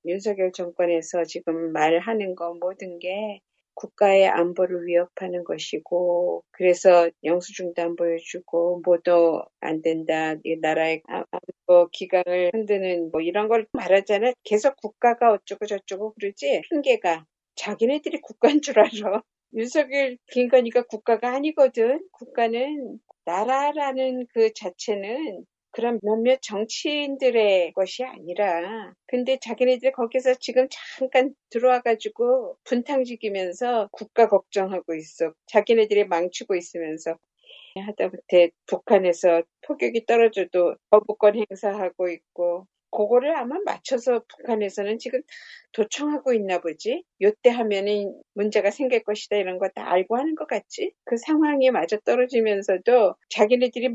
윤석열 정권에서 지금 말하는 거 모든 게 국가의 안보를 위협하는 것이고, 그래서 영수증도 보여주고, 뭐도 안 된다, 이 나라의 안보 기강을 흔드는 뭐 이런 걸 말하잖아. 계속 국가가 어쩌고 저쩌고 그러지. 핑계가 자기네들이 국가인 줄 알아. 윤석열, 김건희가 국가가 아니거든. 국가는 나라라는 그 자체는 그런 몇몇 정치인들의 것이 아니라, 근데 자기네들 거기서 지금 잠깐 들어와가지고 분탕지기면서 국가 걱정하고 있어. 자기네들이 망치고 있으면서. 하다못해 북한에서 포격이 떨어져도 거부권 행사하고 있고, 그거를 아마 맞춰서 북한에서는 지금 다 도청하고 있나 보지. 요때 하면은 문제가 생길 것이다 이런 거 다 알고 하는 것 같지. 그 상황이 맞아떨어지면서도 자기네들이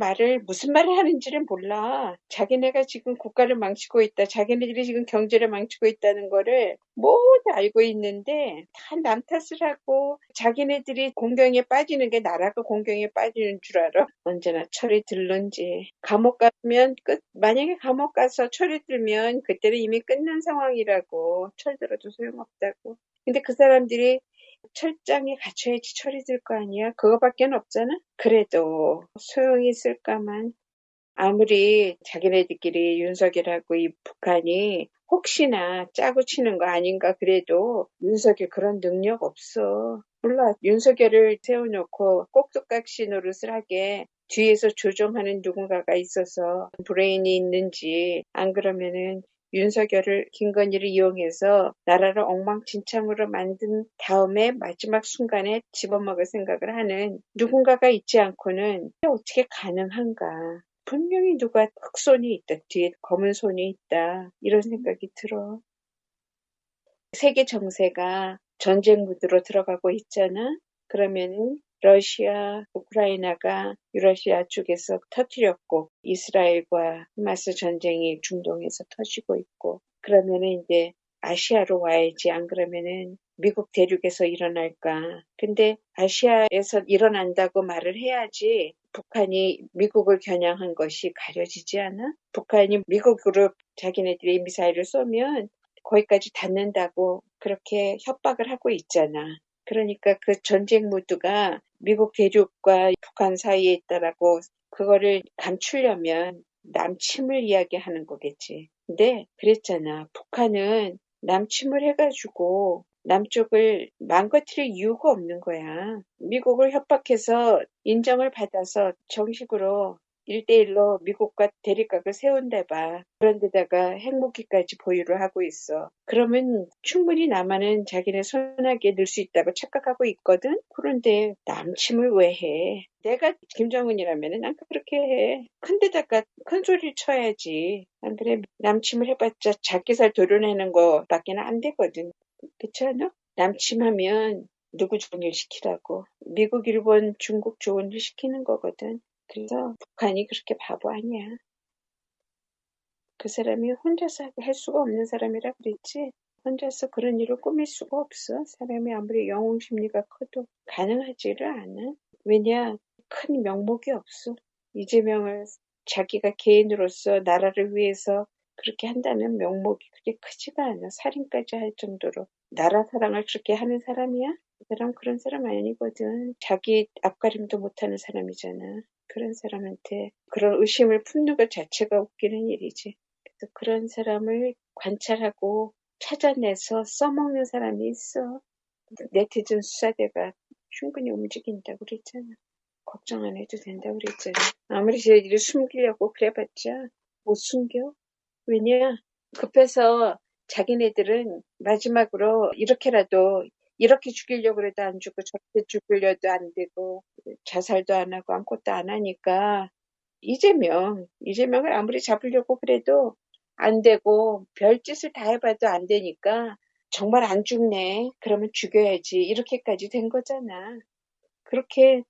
무슨 말을 하는지를 몰라. 자기네가 지금 국가를 망치고 있다, 자기네들이 지금 경제를 망치고 있다는 거를 모두 알고 있는데 다 남 탓을 하고, 자기네들이 공경에 빠지는 게 나라가 공경에 빠지는 줄 알아. 언제나 철이 들는지. 감옥 가면 만약에 감옥 가서 철이 들면 그때는 이미 끝난 상황이라고. 철 들어도 소용없다고. 근데 그 사람들이 철장에 갇혀야지 철이 들 거 아니야. 그거밖에 없잖아. 그래도 소용이 있을까만. 아무리 자기네들끼리 윤석열하고 이 북한이 혹시나 짜고 치는 거 아닌가 그래도 윤석열 그런 능력 없어. 몰라. 윤석열을 세워놓고 꼭두각시 노릇을 하게 뒤에서 조종하는 누군가가 있어서 브레인이 있는지, 안 그러면은 윤석열을, 김건희를 이용해서 나라를 엉망진창으로 만든 다음에 마지막 순간에 집어먹을 생각을 하는 누군가가 있지 않고는 어떻게 가능한가. 분명히 누가 흑손이 있다, 뒤에 검은 손이 있다, 이런 생각이 들어. 세계 정세가 전쟁 무드로 들어가고 있잖아. 그러면은 러시아, 우크라이나가 유러시아 쪽에서 터뜨렸고, 이스라엘과 하마스 전쟁이 중동에서 터지고 있고, 그러면은 이제 아시아로 와야지. 안 그러면은 미국 대륙에서 일어날까. 근데 아시아에서 일어난다고 말을 해야지 북한이 미국을 겨냥한 것이 가려지지 않아? 북한이 미국으로 자기네들이 미사일을 쏘면 거기까지 닿는다고 그렇게 협박을 하고 있잖아. 그러니까 그 전쟁 무드가 미국 대륙과 북한 사이에 있다라고, 그거를 감추려면 남침을 이야기하는 거겠지. 근데 그랬잖아. 북한은 남침을 해가지고 남쪽을 망가뜨릴 이유가 없는 거야. 미국을 협박해서 인정을 받아서 정식으로 1대1로 미국과 대립각을 세운다 봐. 그런데다가 핵무기까지 보유를 하고 있어. 그러면 충분히 남한은 자기네 손아귀에 넣을 수 있다고 착각하고 있거든? 그런데 남침을 왜 해? 내가 김정은이라면 난 그렇게 해. 큰데다가 큰 소리를 쳐야지. 안 그래? 남침을 해봤자 작게살 도려내는 거밖에 안 되거든. 그렇지 않아? 남침하면 누구 좋은 일 시키라고. 미국, 일본, 중국 좋은 일 시키는 거거든. 그래서 북한이 그렇게 바보 아니야. 그 사람이 혼자서 할 수가 없는 사람이라 그랬지. 혼자서 그런 일을 꾸밀 수가 없어. 사람이 아무리 영웅 심리가 커도 가능하지를 않아. 왜냐? 큰 명목이 없어. 이재명을 자기가 개인으로서 나라를 위해서 그렇게 한다는 명목이 그렇게 크지가 않아. 살인까지 할 정도로. 나라 사랑을 그렇게 하는 사람이야? 그 사람 그런 사람 아니거든. 자기 앞가림도 못하는 사람이잖아. 그런 사람한테 그런 의심을 품는 것 자체가 웃기는 일이지. 그래서 그런 사람을 관찰하고 찾아내서 써먹는 사람이 있어. 네티즌 수사대가 충분히 움직인다고 그랬잖아. 걱정 안 해도 된다고 그랬잖아. 아무리 저희들이 숨기려고 그래봤자 못 숨겨. 왜냐? 급해서 자기네들은 마지막으로 이렇게라도, 이렇게 죽이려고 해도 안 죽고 저렇게 죽이려도 안 되고 자살도 안 하고 아무것도 안 하니까 이재명을 아무리 잡으려고 그래도 안 되고 별짓을 다 해봐도 안 되니까 정말 안 죽네. 그러면 죽여야지. 이렇게까지 된 거잖아. 그렇게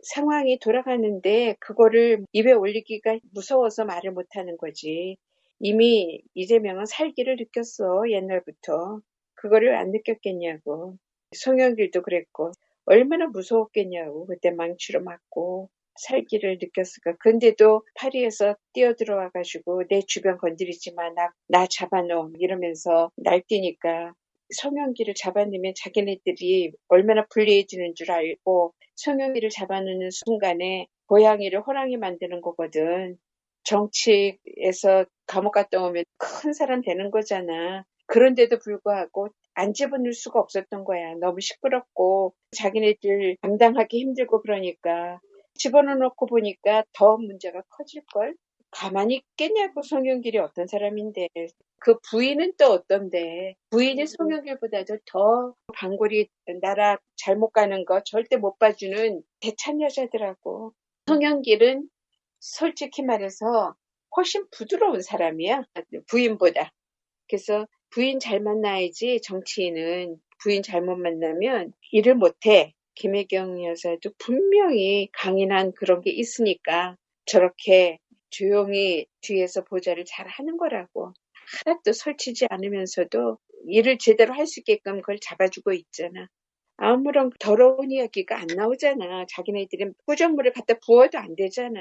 상황이 돌아가는데 그거를 입에 올리기가 무서워서 말을 못하는 거지. 이미 이재명은 살기를 느꼈어. 옛날부터. 그거를 안 느꼈겠냐고. 송영길도 그랬고 얼마나 무서웠겠냐고. 그때 망치로 맞고. 살기를 느꼈을까. 근데도 파리에서 뛰어들어와가지고 내 주변 건드리지 마, 나 잡아놓어 이러면서 날뛰니까 송영기를 잡아내면 자기네들이 얼마나 불리해지는 줄 알고 송영기를 잡아내는 순간에 고양이를 호랑이 만드는 거거든. 정치에서 감옥 갔다 오면 큰 사람 되는 거잖아. 그런데도 불구하고 안 집어넣을 수가 없었던 거야. 너무 시끄럽고 자기네들 감당하기 힘들고 그러니까 집어넣어 놓고 보니까 더 문제가 커질걸? 가만히 있겠냐고. 송영길이 어떤 사람인데. 그 부인은 또 어떤데. 부인이 송영길보다도 더 방골이 나라 잘못 가는 거 절대 못 봐주는 대찬 여자더라고. 송영길은 솔직히 말해서 훨씬 부드러운 사람이야. 부인보다. 그래서 부인 잘 만나야지. 정치인은 부인 잘못 만나면 일을 못해. 김혜경 여사도 분명히 강인한 그런 게 있으니까 저렇게 조용히 뒤에서 보좌를 잘 하는 거라고. 하나도 설치지 않으면서도 일을 제대로 할 수 있게끔 그걸 잡아주고 있잖아. 아무런 더러운 이야기가 안 나오잖아. 자기네들은 꾸정물을 갖다 부어도 안 되잖아.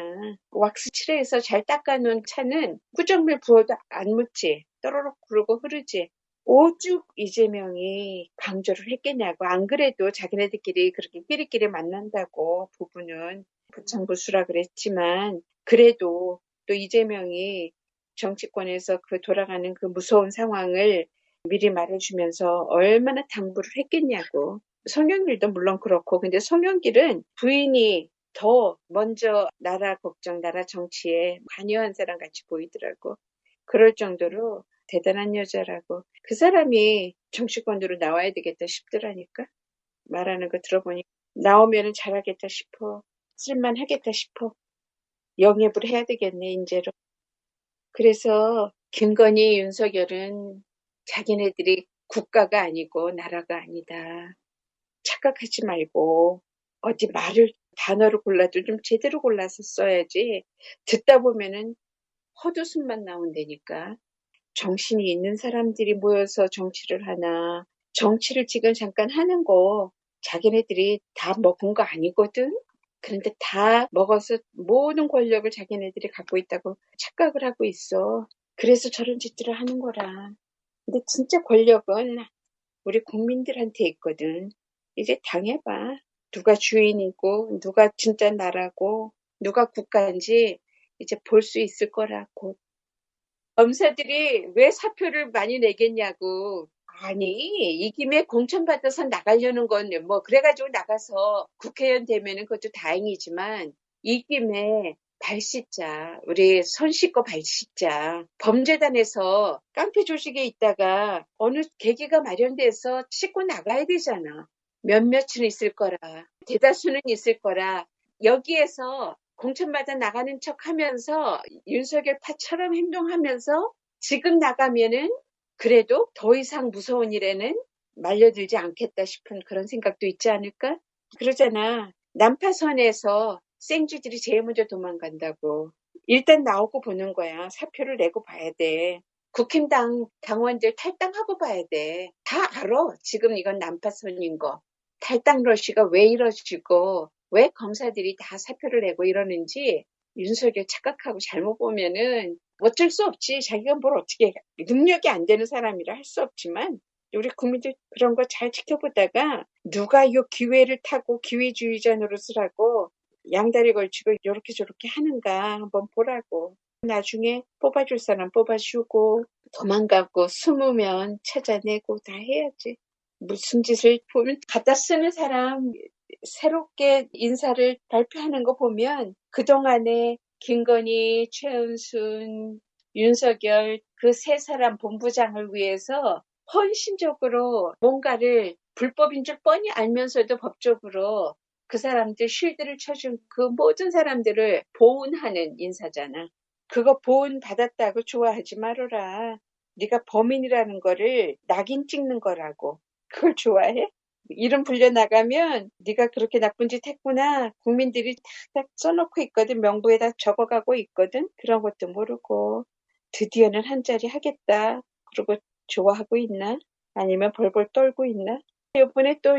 왁스 칠해서 잘 닦아놓은 차는 꾸정물 부어도 안 묻지. 또로록 구르고 흐르지. 오죽 이재명이 강조를 했겠냐고. 안 그래도 자기네들끼리 그렇게 끼리끼리 만난다고 부부는 부창부수라 그랬지만 그래도 또 이재명이 정치권에서 그 돌아가는 그 무서운 상황을 미리 말해주면서 얼마나 당부를 했겠냐고. 송영길도 물론 그렇고, 근데 송영길은 부인이 더 먼저 나라 걱정, 나라 정치에 관여한 사람 같이 보이더라고. 그럴 정도로 대단한 여자라고. 그 사람이 정치권으로 나와야 되겠다 싶더라니까. 말하는 거 들어보니 나오면은 잘하겠다 싶어. 쓸만하겠다 싶어. 영입을 해야 되겠네, 인제로. 그래서 김건희, 윤석열은 자기네들이 국가가 아니고 나라가 아니다. 착각하지 말고 어디 말을 단어를 골라도 좀 제대로 골라서 써야지. 듣다 보면은 헛웃음만 나온다니까. 정신이 있는 사람들이 모여서 정치를 하나. 정치를 지금 잠깐 하는 거 자기네들이 다 먹은 거 아니거든. 그런데 다 먹어서 모든 권력을 자기네들이 갖고 있다고 착각을 하고 있어. 그래서 저런 짓들을 하는 거라. 근데 진짜 권력은 우리 국민들한테 있거든. 이제 당해봐. 누가 주인이고 누가 진짜 나라고 누가 국가인지 이제 볼 수 있을 거라고. 검사들이 왜 사표를 많이 내겠냐고. 아니, 이 김에 공천받아서 나가려는 건 뭐 그래가지고 나가서 국회의원 되면은 그것도 다행이지만 이 김에 발 씻자. 우리 손 씻고 발 씻자. 범죄단에서 깡패 조직에 있다가 어느 계기가 마련돼서 씻고 나가야 되잖아. 몇몇은 있을 거라. 대다수는 있을 거라. 여기에서 공천받아 나가는 척 하면서 윤석열 파처럼 행동하면서 지금 나가면은 그래도 더 이상 무서운 일에는 말려들지 않겠다 싶은 그런 생각도 있지 않을까? 그러잖아. 난파선에서 생쥐들이 제일 먼저 도망간다고. 일단 나오고 보는 거야. 사표를 내고 봐야 돼. 국힘당 당원들 탈당하고 봐야 돼. 다 알아. 지금 이건 난파선인 거. 탈당 러시가 왜 이러지고 왜 검사들이 다 사표를 내고 이러는지 윤석열 착각하고 잘못 보면은 어쩔 수 없지. 자기가 뭘 어떻게 해. 능력이 안 되는 사람이라 할 수 없지만 우리 국민들 그런 거 잘 지켜보다가 누가 이 기회를 타고 기회주의자 노릇을 하고 양다리 걸치고 요렇게 저렇게 하는가 한번 보라고. 나중에 뽑아줄 사람 뽑아주고 도망가고 숨으면 찾아내고 다 해야지. 무슨 짓을 보면 갖다 쓰는 사람 새롭게 인사를 발표하는 거 보면 그동안에 김건희, 최은순, 윤석열 그 세 사람 본부장을 위해서 헌신적으로 뭔가를 불법인 줄 뻔히 알면서도 법적으로 그 사람들 쉴드를 쳐준 그 모든 사람들을 보훈하는 인사잖아. 그거 보훈 받았다고 좋아하지 말아라. 네가 범인이라는 거를 낙인 찍는 거라고. 그걸 좋아해? 이름 불려나가면 네가 그렇게 나쁜 짓 했구나. 국민들이 딱 써놓고 있거든. 명부에다 적어가고 있거든. 그런 것도 모르고 드디어는 한 자리 하겠다. 그러고 좋아하고 있나? 아니면 벌벌 떨고 있나? 이번에 또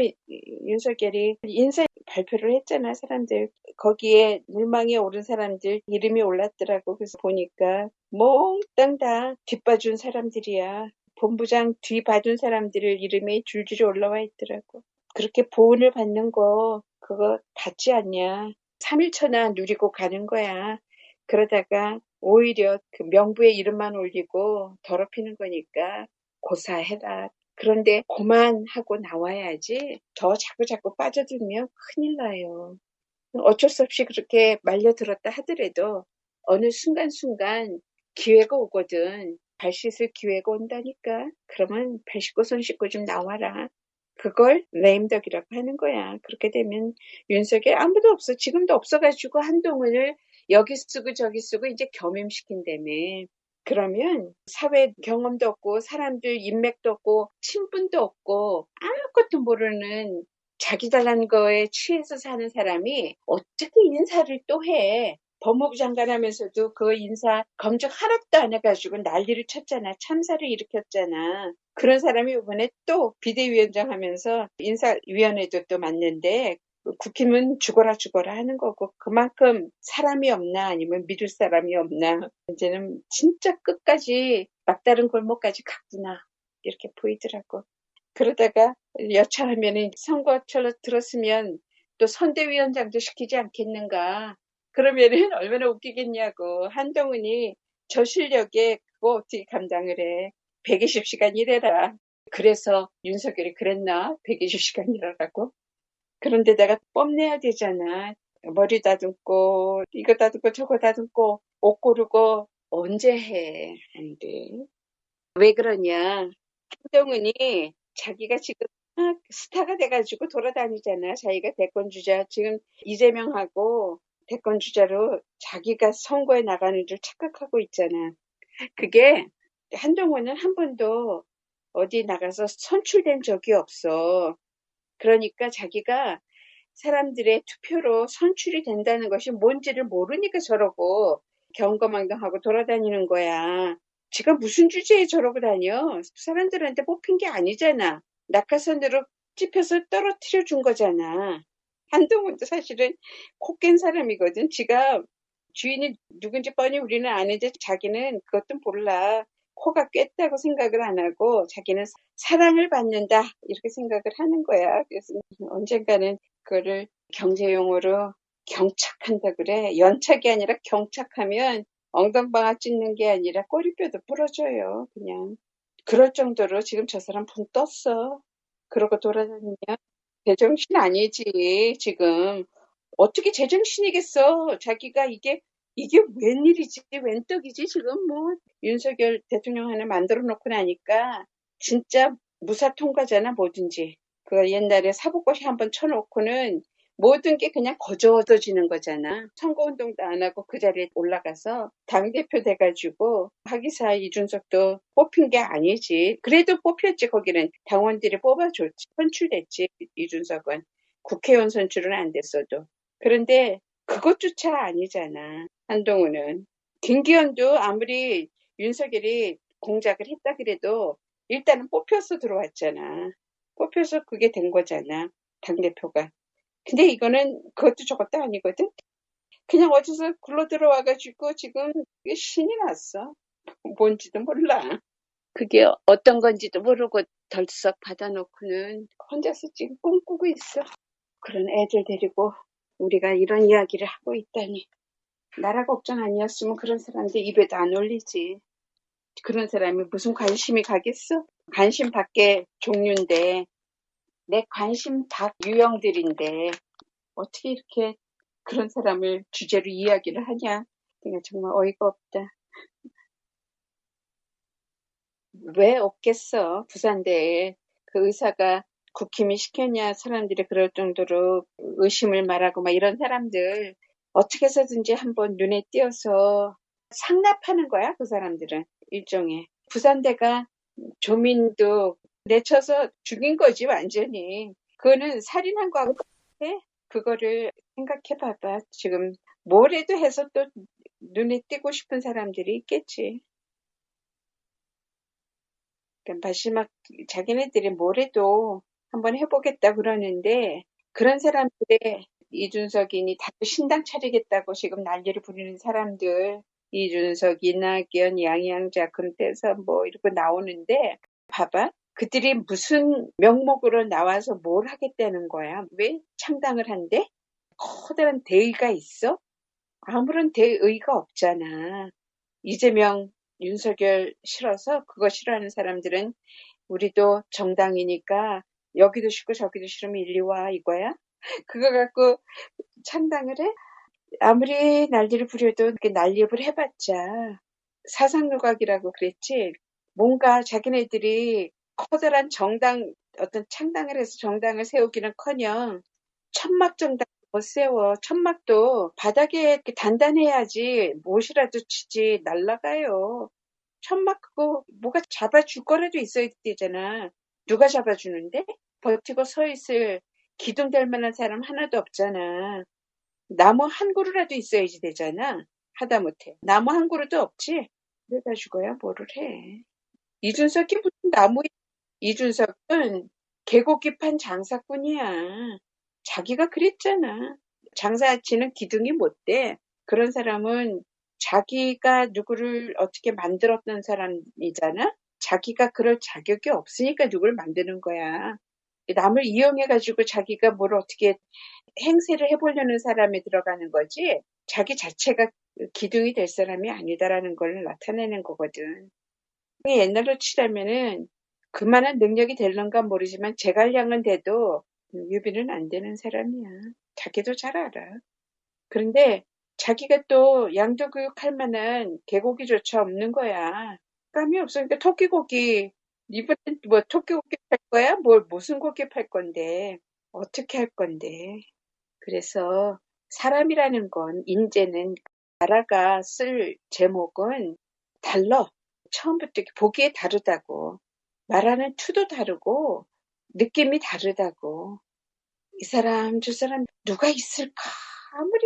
윤석열이 인사 발표를 했잖아, 사람들. 거기에 물망에 오른 사람들 이름이 올랐더라고. 그래서 보니까 몽땅 다 뒷봐준 사람들이야. 본부장 뒤봐준 사람들을 이름이 줄줄이 올라와 있더라고. 그렇게 보은을 받는 거 그거 받지 않냐. 3일천하 누리고 가는 거야. 그러다가 오히려 그 명부에 이름만 올리고 더럽히는 거니까 고사해라. 그런데 그만하고 나와야지. 더 자꾸 빠져들면 큰일 나요. 어쩔 수 없이 그렇게 말려들었다 하더라도 어느 순간순간 기회가 오거든. 발 씻을 기회가 온다니까. 그러면 발 씻고 손 씻고 좀 나와라. 그걸 레임덕이라고 하는 거야. 그렇게 되면 윤석열 아무도 없어. 지금도 없어가지고 한동훈을 여기 쓰고 저기 쓰고 이제 겸임시킨다며. 그러면 사회 경험도 없고 사람들 인맥도 없고 친분도 없고 아무것도 모르는 자기 잘난 거에 취해서 사는 사람이 어떻게 인사를 또 해. 법무부 장관 하면서도 그 인사 검증 하나도 안 해가지고 난리를 쳤잖아. 참사를 일으켰잖아. 그런 사람이 이번에 또 비대위원장 하면서 인사위원회도 또 맡는데 국힘은 죽어라 하는 거고 그만큼 사람이 없나 아니면 믿을 사람이 없나 이제는 진짜 끝까지 막다른 골목까지 갔구나 이렇게 보이더라고. 그러다가 여차하면 선거철로 들었으면 또 선대위원장도 시키지 않겠는가. 그러면은 얼마나 웃기겠냐고. 한동훈이 저 실력에 그거 어떻게 감당을 해. 120시간 일해라. 그래서 윤석열이 그랬나? 120시간 일하라고? 그런데다가 뽐내야 되잖아. 머리 다듬고 이거 다듬고 저거 다듬고 옷 고르고 언제 해? 안 돼. 왜 그러냐? 한동훈이 자기가 지금 스타가 돼가지고 돌아다니잖아. 자기가 대권 주자. 지금 이재명하고 대권 주자로 자기가 선거에 나가는 줄 착각하고 있잖아. 그게 한동훈은 한 번도 어디 나가서 선출된 적이 없어. 그러니까 자기가 사람들의 투표로 선출이 된다는 것이 뭔지를 모르니까 저러고 경거망동하고 돌아다니는 거야. 지가 무슨 주제에 저러고 다녀? 사람들한테 뽑힌 게 아니잖아. 낙하산으로 찝혀서 떨어뜨려 준 거잖아. 한동훈도 사실은 코 깬 사람이거든. 지가 주인이 누군지 뻔히 우리는 아는데 자기는 그것도 몰라. 코가 꿰다고 생각을 안 하고 자기는 사랑을 받는다 이렇게 생각을 하는 거야. 그래서 언젠가는 그거를 경제용어로 경착한다 그래. 연착이 아니라 경착하면 엉덩방아 찢는 게 아니라 꼬리뼈도 부러져요. 그냥. 그럴 정도로 지금 저 사람 붕 떴어. 그러고 돌아다니면 제정신 아니지, 지금. 어떻게 제정신이겠어. 자기가 이게 웬일이지, 웬 떡이지, 지금 뭐. 윤석열 대통령 하나 만들어 놓고 나니까 진짜 무사통과잖아, 뭐든지. 그 옛날에 사법고시 한번 쳐놓고는 모든 게 그냥 거저어지는 거잖아. 선거운동도 안 하고 그 자리에 올라가서 당대표 돼가지고 하기사 이준석도 뽑힌 게 아니지. 그래도 뽑혔지. 거기는 당원들이 뽑아줬지. 선출됐지. 이준석은. 국회의원 선출은 안 됐어도. 그런데 그것조차 아니잖아. 한동훈은. 김기현도 아무리 윤석열이 공작을 했다 그래도 일단은 뽑혀서 들어왔잖아. 뽑혀서 그게 된 거잖아. 당대표가. 근데 이거는 그것도 저것도 아니거든. 그냥 어디서 굴러 들어와가지고 지금 이게 신이 났어. 뭔지도 몰라. 그게 어떤 건지도 모르고 덜썩 받아놓고는 혼자서 지금 꿈꾸고 있어. 그런 애들 데리고 우리가 이런 이야기를 하고 있다니. 나라 걱정 아니었으면 그런 사람들 입에도 안 올리지. 그런 사람이 무슨 관심이 가겠어? 관심 밖의 종류인데 내 관심 밖 유형들인데 어떻게 이렇게 그런 사람을 주제로 이야기를 하냐? 내가 정말 어이가 없다. 왜 없겠어? 부산대에 그 의사가 국힘이 시켰냐? 사람들이 그럴 정도로 의심을 말하고 막 이런 사람들 어떻게 해서든지 한번 눈에 띄어서 상납하는 거야, 그 사람들은. 일종의. 부산대가 조민도 내쳐서 죽인 거지, 완전히. 그거는 살인한 거하고 똑같아. 그거를 생각해 봐봐. 지금 뭐래도 해서 또 눈에 띄고 싶은 사람들이 있겠지. 그러니까 마지막 자기네들이 뭐래도 한번 해보겠다 그러는데 그런 사람들의 이준석이니 다들 신당 차리겠다고 지금 난리를 부리는 사람들, 이준석, 이낙연, 양양자, 금태섭 뭐 이러고 나오는데 봐봐. 그들이 무슨 명목으로 나와서 뭘 하겠다는 거야? 왜 창당을 한대? 커다란 대의가 있어? 아무런 대의가 없잖아. 이재명, 윤석열 싫어서 그거 싫어하는 사람들은 우리도 정당이니까 여기도 싫고 저기도 싫으면 일리 와 이거야? 그거 갖고 창당을 해? 아무리 난리를 부려도 그렇게 난리를 해봤자 사상누각이라고 그랬지. 뭔가 자기네들이 커다란 정당 어떤 창당을 해서 정당을 세우기는커녕 천막정당 못 세워. 천막도 바닥에 이렇게 단단해야지 못이라도 치지 날라가요. 천막 그거 뭐가 잡아줄 거라도 있어야 되잖아. 누가 잡아주는데? 버티고 서 있을 기둥 될 만한 사람 하나도 없잖아. 나무 한 그루라도 있어야지 되잖아. 하다못해. 나무 한 그루도 없지? 그래가지고야 뭐를 해. 이준석이 무슨 나무야. 이준석은 개고기 판 장사꾼이야. 자기가 그랬잖아. 장사치는 기둥이 못 돼. 그런 사람은 자기가 누구를 어떻게 만들었던 사람이잖아. 자기가 그럴 자격이 없으니까 누구를 만드는 거야. 남을 이용해가지고 자기가 뭘 어떻게 행세를 해보려는 사람에 들어가는 거지. 자기 자체가 기둥이 될 사람이 아니다라는 걸 나타내는 거거든. 옛날로 치자면은 그만한 능력이 될런가 모르지만 제갈량은 돼도 유비는 안 되는 사람이야. 자기도 잘 알아. 그런데 자기가 또 양도교육할 만한 개고기조차 없는 거야. 감이 없으니까 토끼고기, 이번엔 뭐 토끼고기 팔 거야? 무슨 고기 팔 건데? 어떻게 할 건데? 그래서 사람이라는 건 인제는 나라가 쓸 제목은 달라. 처음부터 보기에 다르다고. 말하는 투도 다르고 느낌이 다르다고. 이 사람 저 사람 누가 있을까? 아무리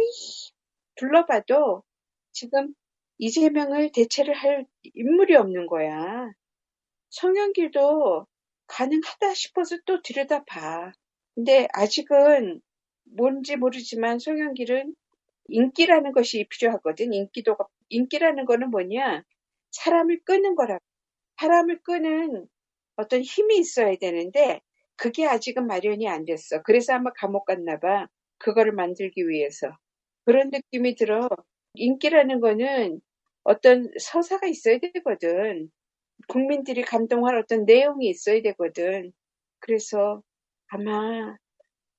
불러봐도 지금 이재명을 대체를 할 인물이 없는 거야. 송영길도 가능하다 싶어서 또 들여다봐. 근데 아직은 뭔지 모르지만 송영길은 인기라는 것이 필요하거든. 인기라는 거는 뭐냐? 사람을 끄는 거라. 사람을 끄는 어떤 힘이 있어야 되는데 그게 아직은 마련이 안 됐어. 그래서 아마 감옥 갔나 봐. 그거를 만들기 위해서. 그런 느낌이 들어. 인기라는 거는 어떤 서사가 있어야 되거든. 국민들이 감동할 어떤 내용이 있어야 되거든. 그래서 아마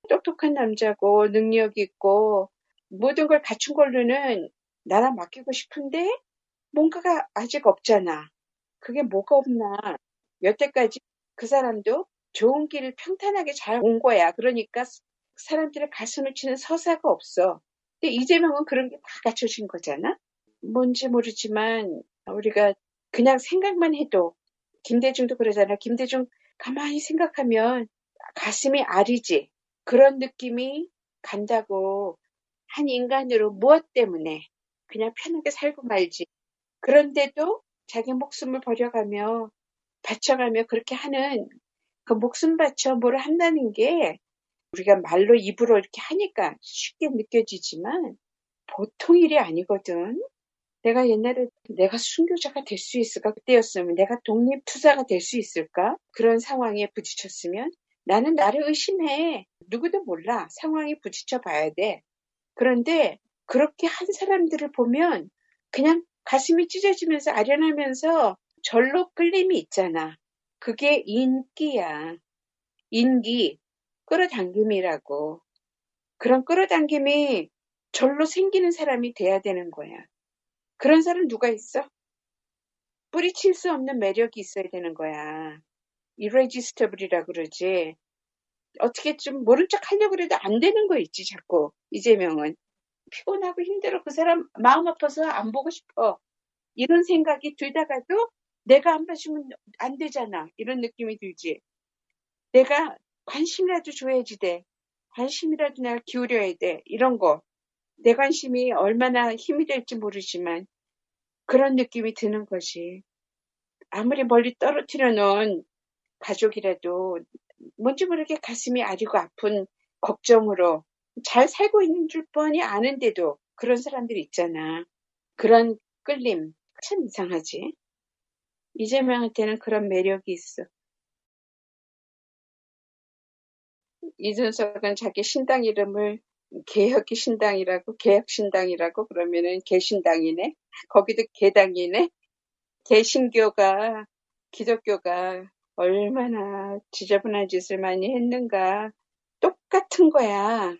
똑똑한 남자고 능력 있고 모든 걸 갖춘 걸로는 나라 맡기고 싶은데 뭔가가 아직 없잖아. 그게 뭐가 없나. 여태까지 그 사람도 좋은 길을 평탄하게 잘 온 거야. 그러니까 사람들의 가슴을 치는 서사가 없어. 근데 이재명은 그런 게 다 갖춰진 거잖아. 뭔지 모르지만 우리가 그냥 생각만 해도 김대중도 그러잖아. 김대중 가만히 생각하면 가슴이 아리지. 그런 느낌이 간다고. 한 인간으로 무엇 때문에 그냥 편하게 살고 말지. 그런데도 자기 목숨을 버려가며 바쳐가며 그렇게 하는 그 목숨 바쳐 뭘 한다는 게 우리가 말로 입으로 이렇게 하니까 쉽게 느껴지지만 보통 일이 아니거든. 내가 옛날에 내가 순교자가 될 수 있을까? 그때였으면 내가 독립투사가 될 수 있을까? 그런 상황에 부딪혔으면 나는 나를 의심해. 누구도 몰라. 상황에 부딪혀 봐야 돼. 그런데 그렇게 한 사람들을 보면 그냥 가슴이 찢어지면서 아련하면서 절로 끌림이 있잖아. 그게 인기야. 인기, 끌어당김이라고. 그런 끌어당김이 절로 생기는 사람이 돼야 되는 거야. 그런 사람 누가 있어? 뿌리칠 수 없는 매력이 있어야 되는 거야. irresistible이라고 그러지. 어떻게 좀 모른 척 하려고 해도 안 되는 거 있지, 자꾸. 이재명은. 피곤하고 힘들어. 그 사람 마음 아파서 안 보고 싶어. 이런 생각이 들다가도 내가 안 봐주면 안 되잖아. 이런 느낌이 들지. 내가 관심이라도 줘야지 돼. 관심이라도 내가 기울여야 돼. 이런 거. 내 관심이 얼마나 힘이 될지 모르지만 그런 느낌이 드는 것이 아무리 멀리 떨어뜨려 놓은 가족이라도 뭔지 모르게 가슴이 아리고 아픈 걱정으로 잘 살고 있는 줄 뻔히 아는데도 그런 사람들이 있잖아. 그런 끌림 참 이상하지. 이재명한테는 그런 매력이 있어. 이준석은 자기 신당 이름을 개혁의 신당이라고, 개혁신당이라고 그러면은 개신당이네. 거기도 개당이네. 개신교가, 기독교가 얼마나 지저분한 짓을 많이 했는가. 똑같은 거야.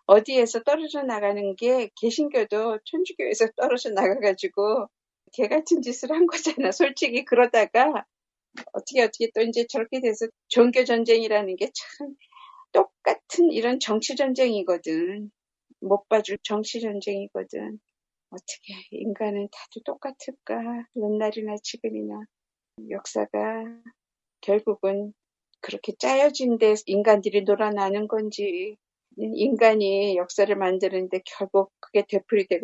어디에서 떨어져 나가는 게 개신교도 천주교에서 떨어져 나가가지고 개 같은 짓을 한 거잖아. 솔직히 그러다가 어떻게 또 이제 저렇게 돼서 종교 전쟁이라는 게 참 똑같은 이런 정치 전쟁이거든. 못 봐줄 정치 전쟁이거든. 어떻게 인간은 다들 똑같을까? 옛날이나 지금이나 역사가 결국은 그렇게 짜여진 데 인간들이 놀아나는 건지 인간이 역사를 만드는데 결국 그게 되풀이되게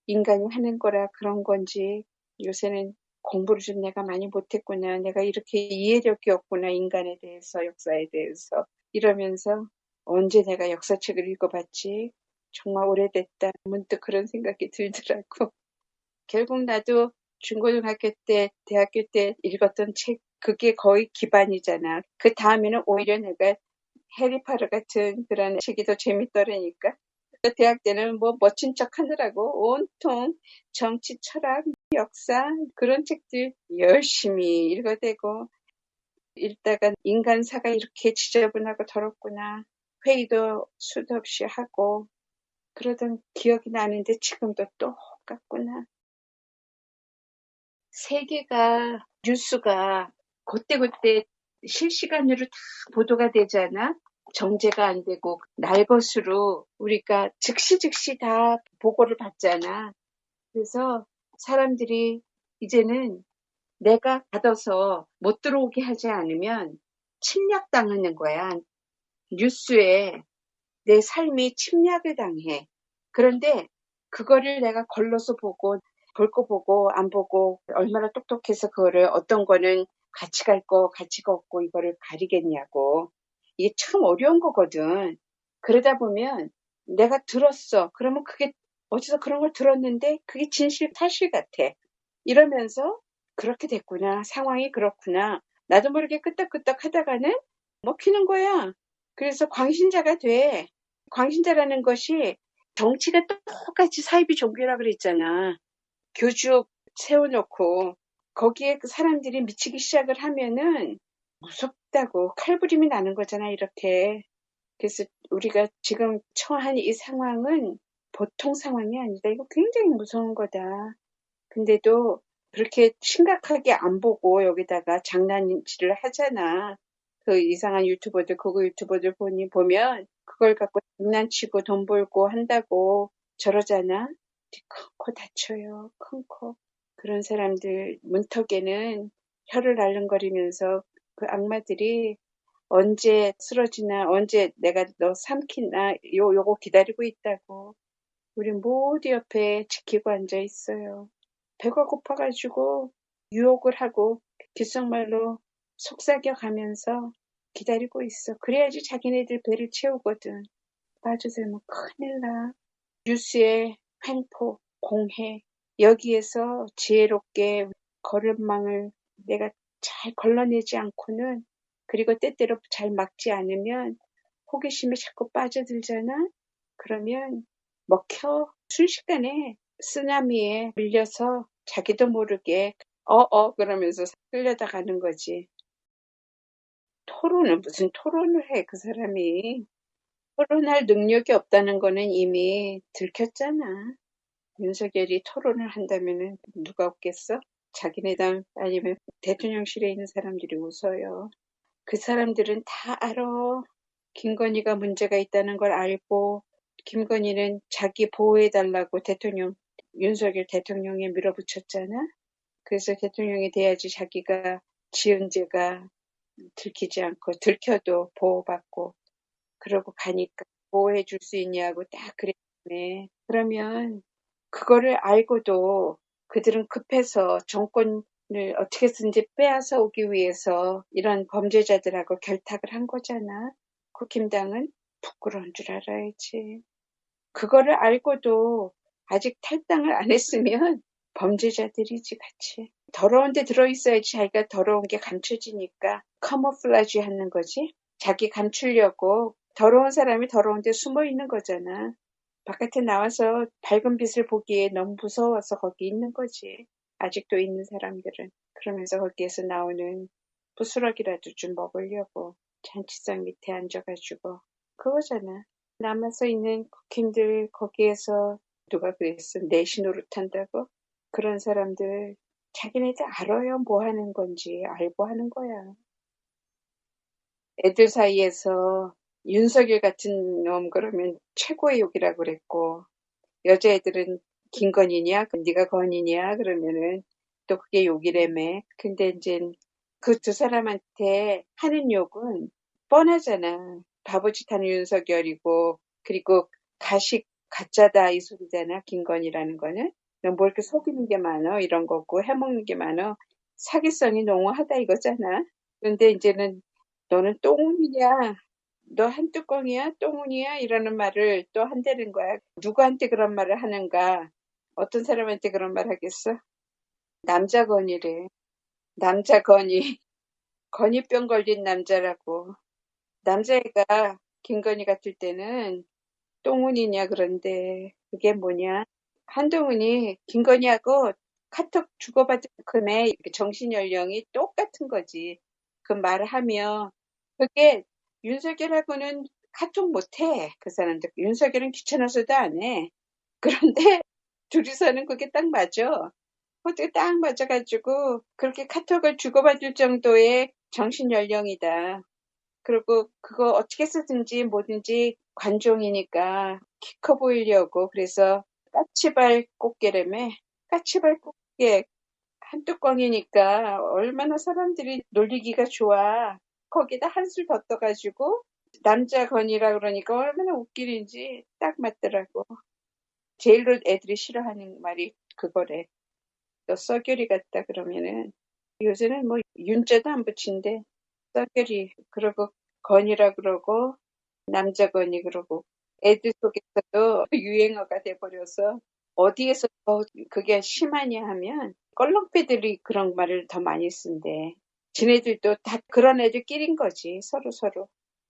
인간이 하는 거라 그런 건지 요새는 공부를 좀 내가 많이 못했구나. 내가 이렇게 이해력이 없구나. 인간에 대해서, 역사에 대해서. 이러면서 언제 내가 역사책을 읽어봤지? 정말 오래됐다. 문득 그런 생각이 들더라고. 결국 나도 중고등학교 때, 대학교 때 읽었던 책, 그게 거의 기반이잖아. 그 다음에는 오히려 내가 해리포터 같은 그런 책이 더 재밌더라니까. 대학 때는 뭐 멋진 척 하느라고 온통 정치, 철학, 역사 그런 책들 열심히 읽어대고 읽다가 인간사가 이렇게 지저분하고 더럽구나. 회의도 수도 없이 하고 그러던 기억이 나는데 지금도 똑같구나. 세계가 뉴스가 그때그때 실시간으로 다 보도가 되잖아. 정제가 안 되고 날것으로 우리가 즉시 다 보고를 받잖아. 그래서 사람들이 이제는 내가 받아서 못 들어오게 하지 않으면 침략당하는 거야. 뉴스에 내 삶이 침략을 당해. 그런데 그거를 내가 걸러서 보고 볼 거 보고 안 보고 얼마나 똑똑해서 그거를 어떤 거는 가치가 있고 가치가 없고 이거를 가리겠냐고. 이게 참 어려운 거거든. 그러다 보면 내가 들었어. 그러면 그게 어디서 그런 걸 들었는데 그게 진실 사실 같아. 이러면서 그렇게 됐구나. 상황이 그렇구나. 나도 모르게 끄떡끄떡 하다가는 먹히는 거야. 그래서 광신자가 돼. 광신자라는 것이 정치가 똑같이 사이비 종교라 그랬잖아. 교주 세워놓고 거기에 그 사람들이 미치기 시작을 하면은 무섭다고 칼부림이 나는 거잖아, 이렇게. 그래서 우리가 지금 처한 이 상황은 보통 상황이 아니다. 이거 굉장히 무서운 거다. 근데도 그렇게 심각하게 안 보고 여기다가 장난질을 하잖아. 그 이상한 유튜버들, 그거 유튜버들 보면 그걸 갖고 장난치고 돈 벌고 한다고 저러잖아. 큰 코 다쳐요. 큰 코. 그런 사람들 문턱에는 혀를 날름거리면서 그 악마들이 언제 쓰러지나 언제 내가 너 삼키나 요거 기다리고 있다고. 우리 모두 옆에 지키고 앉아 있어요. 배가 고파가지고 유혹을 하고 귓속말로 속삭여가면서 기다리고 있어. 그래야지 자기네들 배를 채우거든. 빠져들면 큰일 나. 뉴스의 횡포, 공해 여기에서 지혜롭게 걸음망을 내가 잘 걸러내지 않고는 그리고 때때로 잘 막지 않으면 호기심에 자꾸 빠져들잖아. 그러면 먹혀 순식간에 쓰나미에 밀려서 자기도 모르게 그러면서 끌려다가는 거지. 토론은 무슨 토론을 해, 그 사람이. 토론할 능력이 없다는 거는 이미 들켰잖아. 윤석열이 토론을 한다면은 누가 웃겠어? 자기네당 아니면 대통령실에 있는 사람들이 웃어요. 그 사람들은 다 알아. 김건희가 문제가 있다는 걸 알고 김건희는 자기 보호해달라고 윤석열 대통령에 밀어붙였잖아. 그래서 대통령이 돼야지 자기가 지은 죄가 들키지 않고 들켜도 보호받고 그러고 가니까 보호해 줄 수 있냐고 딱 그랬네. 그러면 그거를 알고도 그들은 급해서 정권을 어떻게든지 빼앗아 오기 위해서 이런 범죄자들하고 결탁을 한 거잖아. 국힘당은 부끄러운 줄 알아야지. 그거를 알고도 아직 탈당을 안 했으면 범죄자들이지 같이. 더러운 데 들어있어야지 자기가 더러운 게 감춰지니까 카모플라지 하는 거지. 자기 감추려고 더러운 사람이 더러운 데 숨어 있는 거잖아. 바깥에 나와서 밝은 빛을 보기에 너무 무서워서 거기 있는 거지. 아직도 있는 사람들은. 그러면서 거기에서 나오는 부스러기라도 좀 먹으려고 잔치상 밑에 앉아가지고 그거잖아. 남아서 있는 국힘들 거기에서 누가 그랬어? 내시 노릇한다고? 그런 사람들 자기네들 알아요. 뭐 하는 건지 알고 하는 거야. 애들 사이에서 윤석열 같은 놈 그러면 최고의 욕이라고 그랬고 여자애들은 김건희냐? 네가 건희냐? 그러면은 또 그게 욕이라며. 근데 이제 그 두 사람한테 하는 욕은 뻔하잖아. 바보짓 하는 윤석열이고 그리고 가식 가짜다 이 소리잖아. 김건희라는 거는. 너 뭐 이렇게 속이는 게 많어? 이런 거고 해먹는 게 많어? 사기성이 농후하다 이거잖아. 그런데 이제는 너는 똥이냐? 너 한뚜껑이야? 똥운이야? 이러는 말을 또 한다는 거야. 누구한테 그런 말을 하는가? 어떤 사람한테 그런 말 하겠어? 남자 건이래. 남자 건이. 건이병 걸린 남자라고. 남자애가 김건희 같을 때는 똥운이냐 그런데 그게 뭐냐? 한동훈이 김건희하고 카톡 주고받은 금에 정신 연령이 똑같은 거지. 그 말을 하면 그게 윤석열하고는 카톡 못해. 그 사람들. 윤석열은 귀찮아서도 안 해. 그런데 둘이서는 그게 딱 맞아. 어떻게 딱 맞아가지고 그렇게 카톡을 주고받을 정도의 정신 연령이다. 그리고 그거 어떻게 쓰든지 뭐든지 관종이니까 키 커 보이려고 그래서 까치발 꽃게라며 까치발 꽃게 한 뚜껑이니까 얼마나 사람들이 놀리기가 좋아. 거기다 한술 더 떠가지고 남자 건이라 그러니까 얼마나 웃기는지 딱 맞더라고. 제일로 애들이 싫어하는 말이 그거래. 너 썩여리 같다 그러면은 요새는 뭐 윤자도 안 붙인대. 썩여리 그러고 건이라 그러고 남자 건이 그러고 애들 속에서도 유행어가 돼버려서 어디에서 더 그게 심하냐 하면 껄렁패들이 그런 말을 더 많이 쓴대. 지네들도 다 그런 애들끼리인 거지. 서로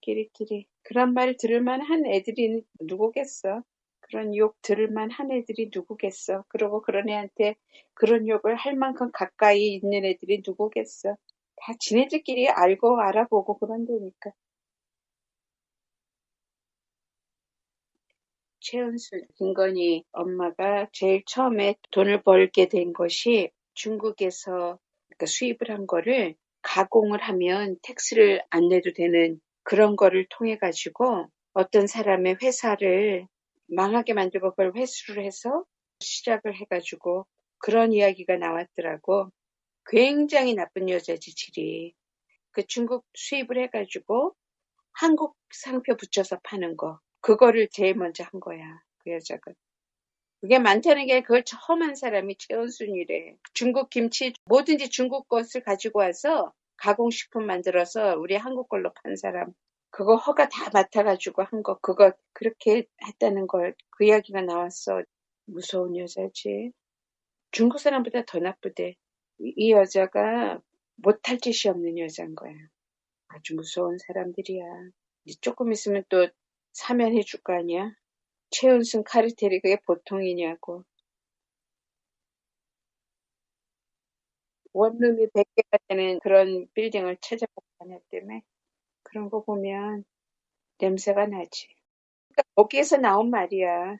끼리끼리. 그런 말 들을 만한 애들이 누구겠어. 그런 욕 들을 만한 애들이 누구겠어. 그러고 그런 애한테 그런 욕을 할 만큼 가까이 있는 애들이 누구겠어. 다 지네들끼리 알고 알아보고 그런다니까. 최은순, 김건희 엄마가 제일 처음에 돈을 벌게 된 것이 중국에서 그러니까 수입을 한 거를 가공을 하면 텍스를 안 내도 되는 그런 거를 통해 가지고 어떤 사람의 회사를 망하게 만들고 그걸 회수를 해서 시작을 해가지고 그런 이야기가 나왔더라고. 굉장히 나쁜 여자지, 질이. 그 중국 수입을 해가지고 한국 상표 붙여서 파는 거. 그거를 제일 먼저 한 거야. 그 여자가. 그게 많다는 게 그걸 처음 한 사람이 최은순이래. 중국 김치 뭐든지 중국 것을 가지고 와서 가공식품 만들어서 우리 한국 걸로 판 사람. 그거 허가 다 맡아가지고 한 거. 그거 그렇게 했다는 걸 그 이야기가 나왔어. 무서운 여자지. 중국 사람보다 더 나쁘대. 이 여자가 못할 짓이 없는 여자인 거야. 아주 무서운 사람들이야. 이제 조금 있으면 또 사면해 줄 거 아니야? 최은순 카르텔이 그게 보통이냐고. 원룸이 100개가 되는 그런 빌딩을 찾아보고 다녔다며. 그런 거 보면 냄새가 나지. 그러니까 거기에서 나온 말이야.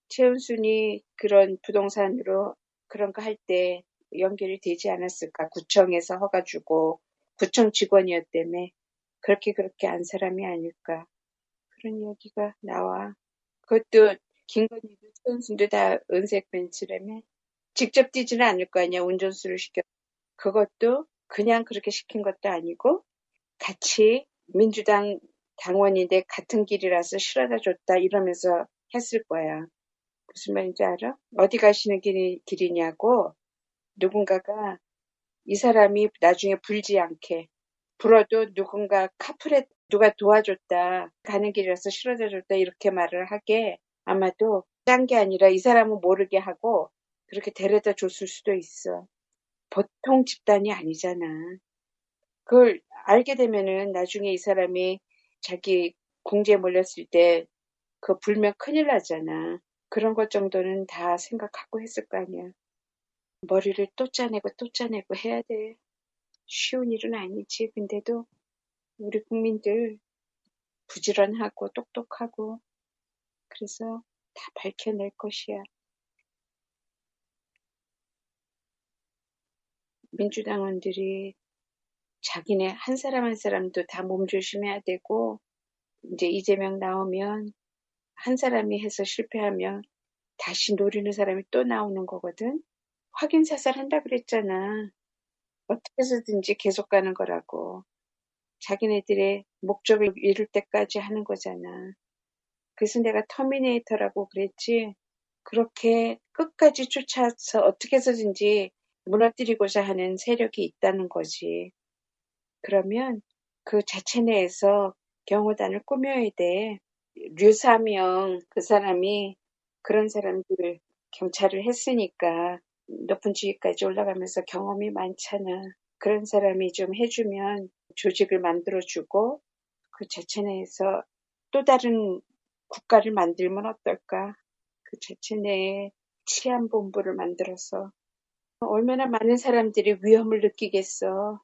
최은순이 그런 부동산으로 그런 거 할 때 연결이 되지 않았을까. 구청에서 허가 주고 구청 직원이었다며. 그렇게 한 사람이 아닐까. 그런 이야기가 나와. 그것도 김건희도 최은순도 다 은색 벤츠라며. 직접 뛰지는 않을 거 아니야. 운전수를 시켜. 그것도 그냥 그렇게 시킨 것도 아니고 같이 민주당 당원인데 같은 길이라서 실어다 줬다 이러면서 했을 거야. 무슨 말인지 알아? 어디 가시는 길이냐고 누군가가 이 사람이 나중에 불지 않게 불어도 누군가 카풀에 누가 도와줬다, 가는 길이라서 실어다 줬다 이렇게 말을 하게 아마도 짠 게 아니라 이 사람은 모르게 하고 그렇게 데려다 줬을 수도 있어. 보통 집단이 아니잖아. 그걸 알게 되면은 나중에 이 사람이 자기 궁지에 몰렸을 때 그 불면 큰일 나잖아. 그런 것 정도는 다 생각하고 했을 거 아니야. 머리를 또 짜내고 또 짜내고 해야 돼. 쉬운 일은 아니지. 근데도 우리 국민들 부지런하고 똑똑하고 그래서 다 밝혀낼 것이야. 민주당원들이 자기네 한 사람 한 사람도 다 몸조심해야 되고 이제 이재명 나오면 한 사람이 해서 실패하면 다시 노리는 사람이 또 나오는 거거든. 확인 사살한다 그랬잖아. 어떻게 해서든지 계속 가는 거라고. 자기네들의 목적을 이룰 때까지 하는 거잖아. 그래서 내가 터미네이터라고 그랬지. 그렇게 끝까지 쫓아서 어떻게 해서든지 무너뜨리고자 하는 세력이 있다는 거지. 그러면 그 자체 내에서 경호단을 꾸며야 돼. 류사명 그 사람이 그런 사람들 경찰을 했으니까 높은 지위까지 올라가면서 경험이 많잖아. 그런 사람이 좀 해주면 조직을 만들어주고 그 자체 내에서 또 다른 국가를 만들면 어떨까? 그 자체 내에 치안본부를 만들어서 얼마나 많은 사람들이 위험을 느끼겠어.